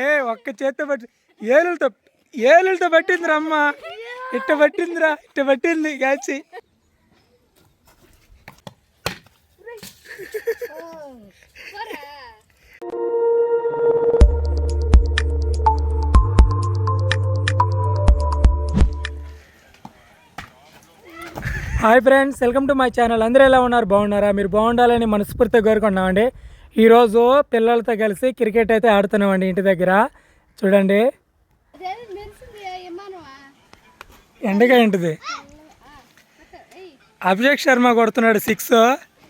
ఏ ఒక్క చేత్తో పట్టి ఏలులతో ఏలులతో పట్టిందిరా అమ్మ. ఇట్ట పట్టిందిరా, ఇట్ట పట్టింది గాచి. Hi friends, welcome to my channel. అందరూ ఎలా ఉన్నారు? బాగున్నారా? మీరు బాగుండాలని మనస్ఫూర్తిగా కోరుకుంటున్నామండి. ఈరోజు పిల్లలతో కలిసి క్రికెట్ అయితే ఆడుతున్నామండి ఇంటి దగ్గర. చూడండి, ఎండగా ఉంటుంది. అభిషేక్ శర్మ కొడుతున్నాడు 6,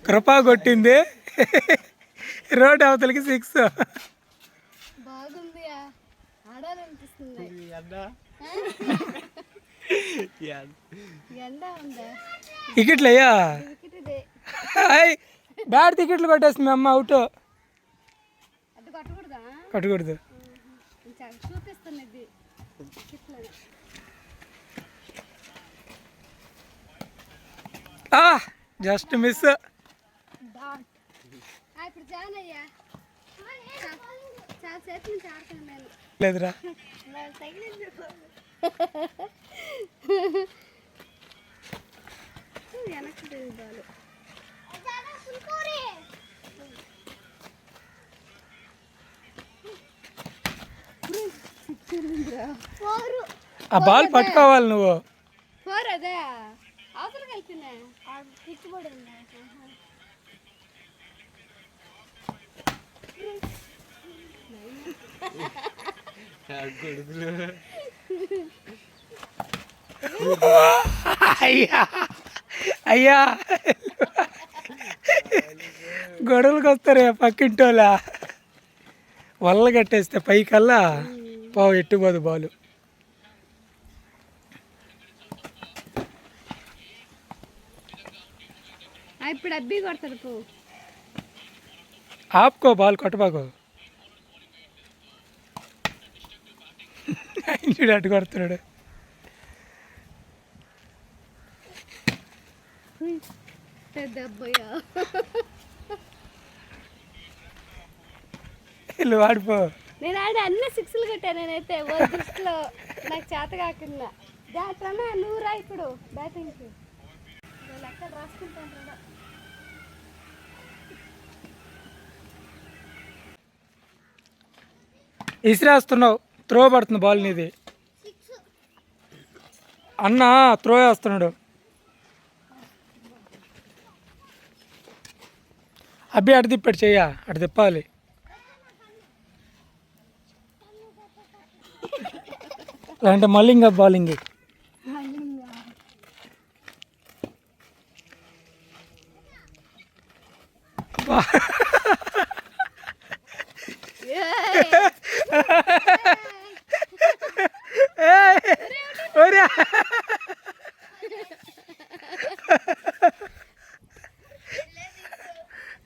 కృపా కొట్టింది రోడ్ అవతలకి 6. టికెట్లు అయ్యా, బ్యాట్ టికెట్లు కొట్టేస్తుంది అమ్మ. అవుట్ కట్టకూడదు. Just miss. లేదురా, ఆ బాల్ పట్టుకోవాలి నువ్వు. అయ్యా అయ్యా, గొడవలకు వస్తారే పక్కింటోళ్ళ. వల్ల కట్టేస్తే పైకల్లా పావు ఎట్టుపోదు బాలు. ఇప్పుడు అబ్బి కొడతాడు. ఆపుకో, బాల్ కొట్టబాకు. చూడు అటు కొడుతున్నాడు. వెళ్ళు వాడిపో. నేను ఆడ అన్ని 6లు కొట్టాను. నేనైతే దృష్టిలో నాకు చేత కాకుండా దాంట్లో నువ్వు రా ఇప్పుడు బ్యాటింగ్కి. లెక్కలు రాసుకుంటాను. ఇసిరేస్తున్నావు, త్రో పడుతుంది బాల్ నీది. అన్న త్రో వేస్తున్నాడు. అబ్బి అటు తిప్పాడు, చెయ్య అటు తిప్పాలి. లేదంటే మళ్ళీ ఇంకా బౌలింగ్.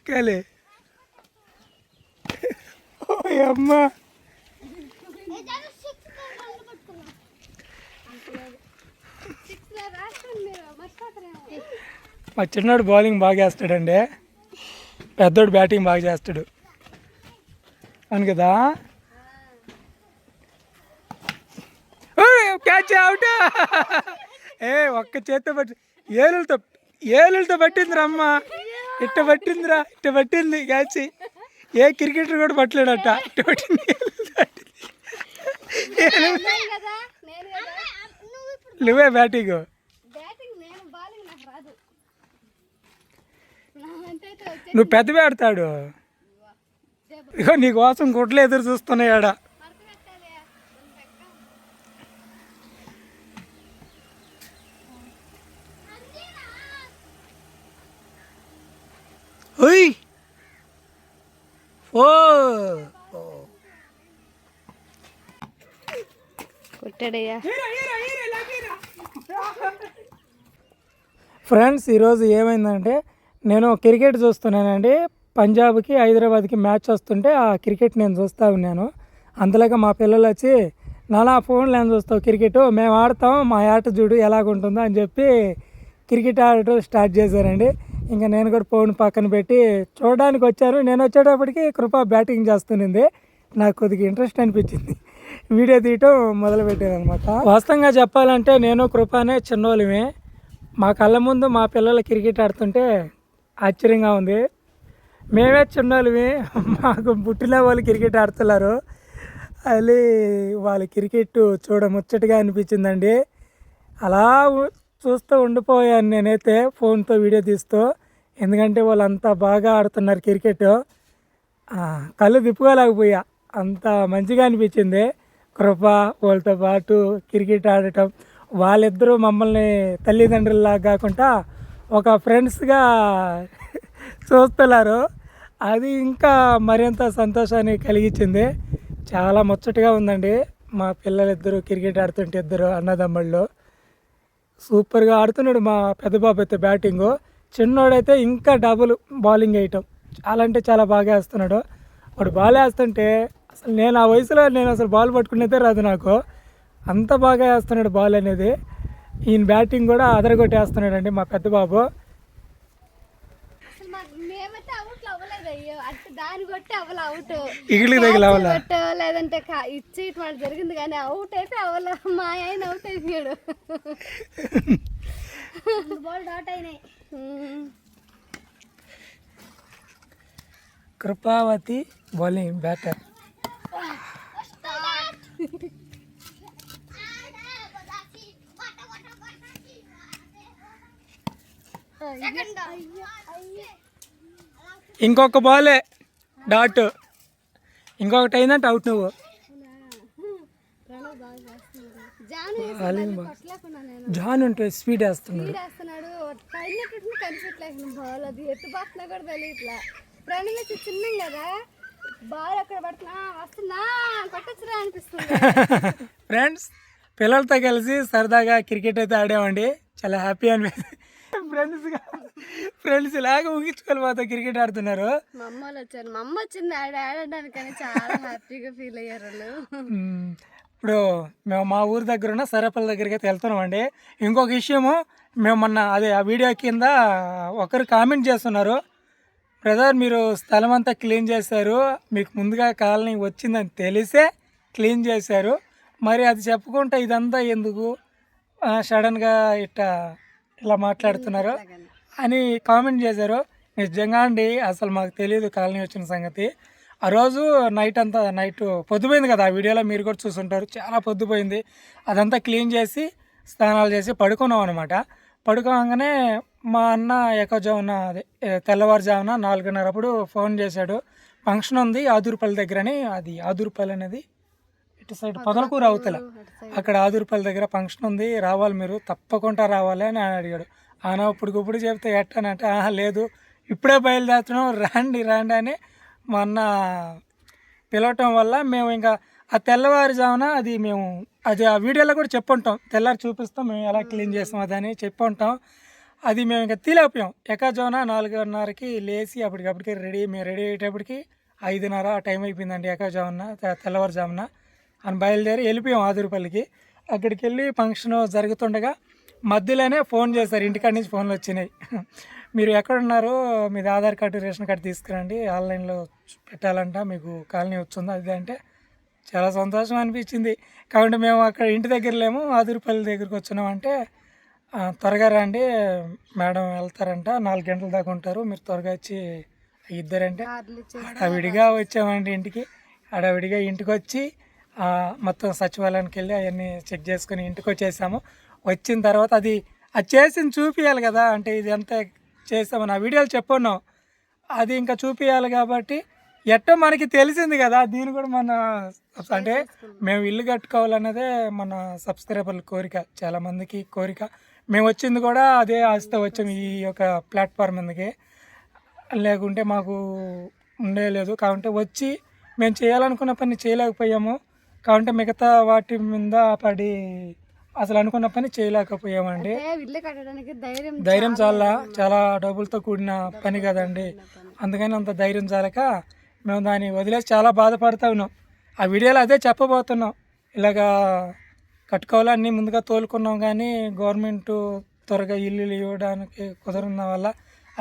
కాలే అమ్మా, మా చిన్నోడు బౌలింగ్ బాగా చేస్తాడండి, పెద్దోడు బ్యాటింగ్ బాగా చేస్తాడు. అవును కదా? Catch out. ఏ ఒక్క చేత్తో పట్టి ఏలులతో పట్టిందిరా అమ్మ. ఇట్ట పట్టిందిరా, ఇట్ట పట్టింది క్యాచ్. ఏ క్రికెటర్ కూడా పట్టలేడట. ఇట్ట పట్టింది, నువ్వే బ్యాటింగ్. నువ్వు పెద్ద ఆడతాడు. ఇగో నీ కోసం గుడ్లు ఎదురు చూస్తున్నాయాడ. ఓ ఫ్రెండ్స్, ఈరోజు ఏమైందంటే నేను క్రికెట్ చూస్తున్నానండి. పంజాబ్కి హైదరాబాద్కి మ్యాచ్ వస్తుంటే ఆ క్రికెట్ నేను చూస్తూ ఉన్నాను. అంతలాగా మా పిల్లలు వచ్చి, నానా ఫోన్లో ఏం చూస్తావు క్రికెట్, మేము ఆడతాం, మా ఆట చూడు ఎలాగుంటుందో అని చెప్పి క్రికెట్ ఆడటం స్టార్ట్ చేశారండి. ఇంకా నేను కూడా ఫోన్ పక్కన పెట్టి చూడడానికి వచ్చాను. నేను వచ్చేటప్పటికి కృప బ్యాటింగ్ చేస్తున్నది. నాకు కొద్దిగా ఇంట్రెస్ట్ అనిపించింది, వీడియో తీయటం మొదలుపెట్టాను అనమాట. వాస్తవంగా చెప్పాలంటే నేను కృపనే చిన్నోళ్ళమే. మా కళ్ళ ముందు మా పిల్లలు క్రికెట్ ఆడుతుంటే ఆశ్చర్యంగా ఉంది. మేమే చిన్నోళ్ళమే, మాకు పుట్టిన వాళ్ళు క్రికెట్ ఆడుతున్నారు. అది వాళ్ళ క్రికెట్ చూడముచ్చటగా అనిపించిందండి. అలా చూస్తూ ఉండిపోయాను నేనైతే ఫోన్తో వీడియో తీస్తూ. ఎందుకంటే వాళ్ళంతా బాగా ఆడుతున్నారు క్రికెట్. కళ్ళు తిప్పుకోలేకపోయా, అంత మంచిగా అనిపించింది. కృప వాళ్ళతో పాటు క్రికెట్ ఆడటం, వాళ్ళిద్దరూ మమ్మల్ని తల్లిదండ్రుల్లాగా కాకుండా ఒక ఫ్రెండ్స్గా చూస్తున్నారు. అది ఇంకా మరింత సంతోషాన్ని కలిగించింది. చాలా ముచ్చటగా ఉందండి. మా పిల్లలిద్దరూ క్రికెట్ ఆడుతుంటే, ఇద్దరు అన్నదమ్ముళ్ళు సూపర్గా ఆడుతున్నాడు. మా పెద్ద బాబు అయితే బ్యాటింగు, చిన్నోడైతే ఇంకా డబుల్ బౌలింగ్ వేయటం చాలా అంటే చాలా బాగా వేస్తున్నాడు. వాడు బాల్ వేస్తుంటే అసలు నేను ఆ వయసులో నేను అసలు బాల్ పట్టుకునేదే రాదు నాకు, అంత బాగా వేస్తున్నాడు బాల్ అనేది. ఈయన బ్యాటింగ్ కూడా అదరగొట్టేస్తున్నాడు అండి మా పెద్ద బాబు. మేమైతే అవుట్ అవ్వలేదు. అయ్యో అంటే దాని కొట్టి అవ్వలే అవుట్, ఇగిలికి తగిలి అవ్వలే, లేదంటే ఇచ్చి ఇటు జరిగింది కానీ అవుట్ అయితే అవ్వలే. మా ఆయన అవుట్ అయిపోయాడు. బాల్ డాట్ అయినాయి. Krupavathi bowling batter. ఇంకొక బాలే డాట్, ఇంకొకటి అయిందంటే అవుట్. నువ్వు జాన్ ఉంటే స్పీడ్ వేస్తున్నాడు. కనిపించట్లేదు బాల్, అది ఎత్తు బాస్తున్నా కూడా తెలియట్లా. ప్రణవి చిన్నం కదా, బాల్ అక్కడ పడుతున్నా వస్తున్నా కొట్టచ్చురా అనిపిస్తుంది. ఫ్రెండ్స్ పిల్లలతో కలిసి సరదాగా క్రికెట్ అయితే ఆడామండి, చాలా హ్యాపీ అనిపించింది. ఫ్రెండ్స్ ఇలాగ ఊగించుకొని పోతా క్రికెట్ ఆడుతున్నారు. మా అమ్మ వాళ్ళు వచ్చారు, మా అమ్మ వచ్చింది ఆడడానికని చాలా హ్యాపీగా ఫీల్ అయ్యారు వాళ్ళు. ఇప్పుడు మేము మా ఊరి దగ్గర ఉన్న సరేపల్లి దగ్గరికి అయితే వెళ్తున్నాం అండి. ఇంకొక విషయము, మేము మొన్న అదే ఆ వీడియో కింద ఒకరు కామెంట్ చేస్తున్నారు, బ్రదర్ మీరు స్థలం అంతా క్లీన్ చేశారు, మీకు ముందుగా కాలనీ వచ్చిందని తెలిసే క్లీన్ చేశారు, మరి అది చెప్పుకుంటే ఇదంతా ఎందుకు సడన్గా ఇలా మాట్లాడుతున్నారు అని కామెంట్ చేశారు. నిజంగా అండి అసలు మాకు తెలియదు కాలనీ వచ్చిన సంగతి. ఆ రోజు నైట్ పొద్దుపోయింది కదా, ఆ వీడియోలో మీరు కూడా చూసుంటారు, చాలా పొద్దుపోయింది. అదంతా క్లీన్ చేసి స్నానాలు చేసి పడుకున్నాం అనమాట. పడుకోగానే మా అన్న ఎక్కజామున అదే తెల్లవారుజామున 4:30 అప్పుడు ఫోన్ చేశాడు, ఫంక్షన్ ఉంది ఆదూరుపల్లి దగ్గరని. అది ఆదూరుపల్లి అనేది ఇటు సైడ్ పొదలకూరు అవతల, అక్కడ ఆదూరుపల్లి దగ్గర ఫంక్షన్ ఉంది, రావాలి మీరు తప్పకుండా రావాలి అని అడిగాడు. ఆనా ఇప్పుడుకిప్పుడు చెప్తే ఎట్టానంటే లేదు ఇప్పుడే బయలుదేరుతున్నాం రండి రండి అని మా అన్న పిలవటం వల్ల మేము ఇంకా ఆ తెల్లవారుజామున అది ఆ వీడియోలో కూడా చెప్పుంటాం, తెల్లారి చూపిస్తాం మేము ఎలా క్లీన్ చేస్తాం అదని చెప్పుంటాం. అది మేము ఇంకా తీలేకపోయాం. ఎక్కజోన 4:30కి లేచి అప్పటికప్పటికి మేము రెడీ అయ్యేటప్పటికి 5:30 ఆ టైం అయిపోయిందండి. ఎక్కజామున తెల్లవారుజామున అని బయలుదేరి వెళ్ళిపోయాం ఆదూరుపల్లికి. అక్కడికి వెళ్ళి ఫంక్షన్ జరుగుతుండగా మధ్యలోనే ఫోన్ చేశారు, ఇంటికాడి నుంచి ఫోన్లు వచ్చినాయి, మీరు ఎక్కడున్నారు, మీది ఆధార్ కార్డు రేషన్ కార్డు తీసుకురండి, ఆన్లైన్లో పెట్టాలంట, మీకు కాలనీ వచ్చిందా అది అంటే చాలా సంతోషం అనిపించింది. కాబట్టి మేము అక్కడ ఇంటి దగ్గర లేము, ఆదూరుపల్లి దగ్గరికి వచ్చినామంటే త్వరగా రండి మేడం వెళ్తారంట, 4 గంటల దాకా ఉంటారు, మీరు త్వరగా వచ్చి ఇద్దరంటే హడావిడిగా వచ్చామండి ఇంటికి. హడావిడిగా ఇంటికి వచ్చి మొత్తం సచివాలయానికి వెళ్ళి అవన్నీ చెక్ చేసుకుని ఇంటికి వచ్చేసాము. వచ్చిన తర్వాత అది చేసింది చూపించాలి కదా, అంటే ఇది ఎంత చేస్తామని ఆ వీడియోలు చెప్పున్నాం, అది ఇంకా చూపించాలి కాబట్టి ఎట్టో మనకి తెలిసింది కదా. దీన్ని కూడా మన అంటే మేము ఇల్లు కట్టుకోవాలన్నదే మన సబ్స్క్రైబర్ల కోరిక, చాలామందికి కోరిక. మేము వచ్చింది కూడా అదే ఆశతో వచ్చాము ఈ యొక్క ప్లాట్ఫామ్ మీదకి, లేకుంటే మాకు ఉండేలేదు. కాబట్టి వచ్చి మేము చేయాలనుకున్న పని చేయలేకపోయాము, కాబట్టి మిగతా వాటి మీద పడి అసలు అనుకున్న పని చేయలేకపోయామండి. ధైర్యం చాలా డబ్బులతో కూడిన పని కదండి, అందుకని అంత ధైర్యం చాలక మేము దాన్ని వదిలేసి చాలా బాధపడతా ఉన్నాం. ఆ వీడియోలో అదే చెప్పబోతున్నాం, ఇలాగా కట్టుకోవాలి అన్నీ ముందుగా తోలుకున్నాం కానీ గవర్నమెంట్ త్వరగా ఇల్లు ఇవ్వడానికి కుదరన్న వల్ల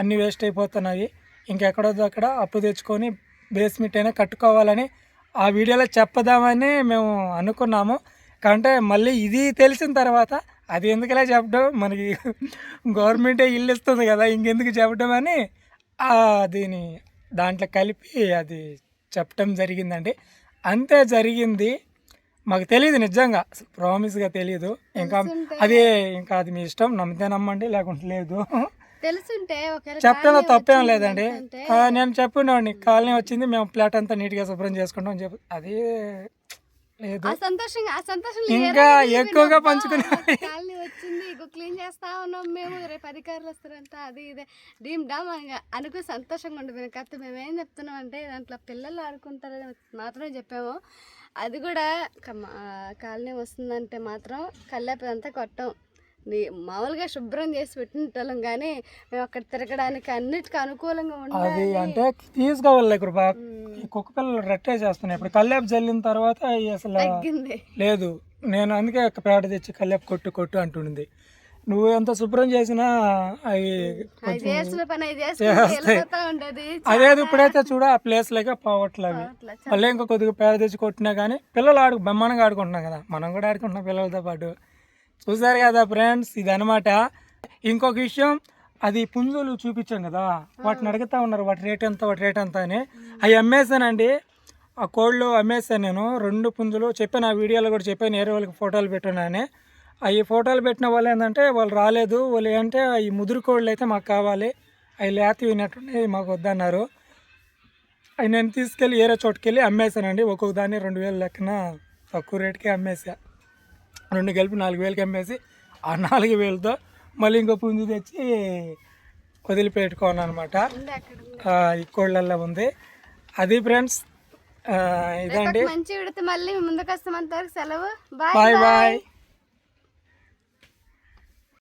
అన్నీ వేస్ట్ అయిపోతున్నాయి. ఇంకెక్కడొద్దు అక్కడ అప్పు తెచ్చుకొని బేస్మెంట్ అయినా కట్టుకోవాలని ఆ వీడియోలో చెప్పదామని మేము అనుకున్నాము. అంటే మళ్ళీ ఇది తెలిసిన తర్వాత అది ఎందుకులా చెప్పడం, మనకి గవర్నమెంటే ఇల్లు ఇస్తుంది కదా, ఇంకెందుకు చెప్పడం అని దీని దాంట్లో కలిపి అది చెప్పడం జరిగిందండి. అంతే జరిగింది. మాకు తెలియదు నిజంగా, అసలు ప్రామిస్గా తెలియదు. ఇంకా అది మీ ఇష్టం, నమ్మితే నమ్మండి లేకుంటే లేదు. తెలుసుంటే ఒకవేళ చెప్పడంలో కాలనీ తప్పేం వచ్చింది లేదండి. అంటే నేను చెప్పినవాడిని కాలనీ వచ్చింది, మేము ఫ్లాట్ అంతా నీట్గా శుభ్రం చేసుకుంటాం అని చెప్పి, అది లేదు. ఆ సంతోషం ఇంకా ఎక్కువగా పంచుకునే కాలనీ వచ్చింది, ఇగో క్లీన్ చేస్తా ఉన్నాం మేము, రేపు అధికారులు వస్తారంట, అది ఇదే డీమ్ డామ్ అని అనుకుని సంతోషంగా ఉండిపోయిన. కాకపోతే మేము ఏం చెప్తున్నాం అంటే దాంట్లో పిల్లలు ఆడుకుంటారని మాత్రమే చెప్పాము. అది కూడా కాలనీ వస్తుందంటే మాత్రం కల్లేపదంతా కొట్టాం, మామూలుగా శుభ్రం చేసి పెట్టినట్టోళ్ళం, కానీ మేము అక్కడ తిరగడానికి అన్నిటికీ అనుకూలంగా అది ఉండాలి. అంటే తీసుకోవాలి కృప. ఈ కుక్క పిల్లలు రెట్టే చేస్తున్నాయి. ఇప్పుడు కల్లేపు జల్లిన తర్వాత అసలు తగ్గింది లేదు. నేను అందుకే పేడ తెచ్చి కల్లేపు కొట్టు అంటుండింది. నువ్వు ఎంత శుభ్రం చేసినా అవి అది చేస్తున్న పని అది చేసుకుంటూ ఉండేది. అదేది ఇప్పుడైతే చూడ ఆ ప్లేస్లోకే పోవట్లే అవి. మళ్ళీ ఇంకా కొద్దిగా పేడ తెచ్చి కొట్టినా కానీ పిల్లలు బ్రహ్మాండంగా ఆడుకుంటున్నాం కదా, మనం కూడా ఆడుకుంటున్నాం పిల్లలతో పాటు. చూసారు కదా ఫ్రెండ్స్, ఇదనమాట. ఇంకొక విషయం, అది పుంజులు చూపించాం కదా, వాటిని అడుగుతా ఉన్నారు వాటి రేట్ ఎంత అని. అవి అమ్మేసానండి, ఆ కోళ్ళు అమ్మేసాను నేను. 2 పుంజులు చెప్పాను, ఆ వీడియోలో కూడా చెప్పాను, వేరే వాళ్ళకి ఫోటోలు పెట్టున్నాను. అవి ఫోటోలు పెట్టిన వాళ్ళు ఏంటంటే వాళ్ళు రాలేదు, వాళ్ళు ఏంటంటే ఈ ముదురు కోళ్ళు అయితే మాకు కావాలి, అవి లేత వినట్టున్నాయి, మాకు వద్దన్నారు. అవి నేను తీసుకెళ్ళి వేరే చోటుకెళ్ళి అమ్మేసానండి. ఒక్కొక్క దాన్ని 2000 లెక్కన తక్కువ రేటుకే అమ్మేసా. 2 కలిపి 4000కి అమ్మేసి ఆ 4000తో మళ్ళీ ఇంకో పుంజు తెచ్చి వదిలిపెట్టుకోను అనమాట. ఈ కోళ్ళల్లో ఉంది. అది ఫ్రెండ్స్, ఇదండి. మంచి విడితే మళ్ళీ ముందుకు వస్తామంతవరకు సెలవు. Bye bye.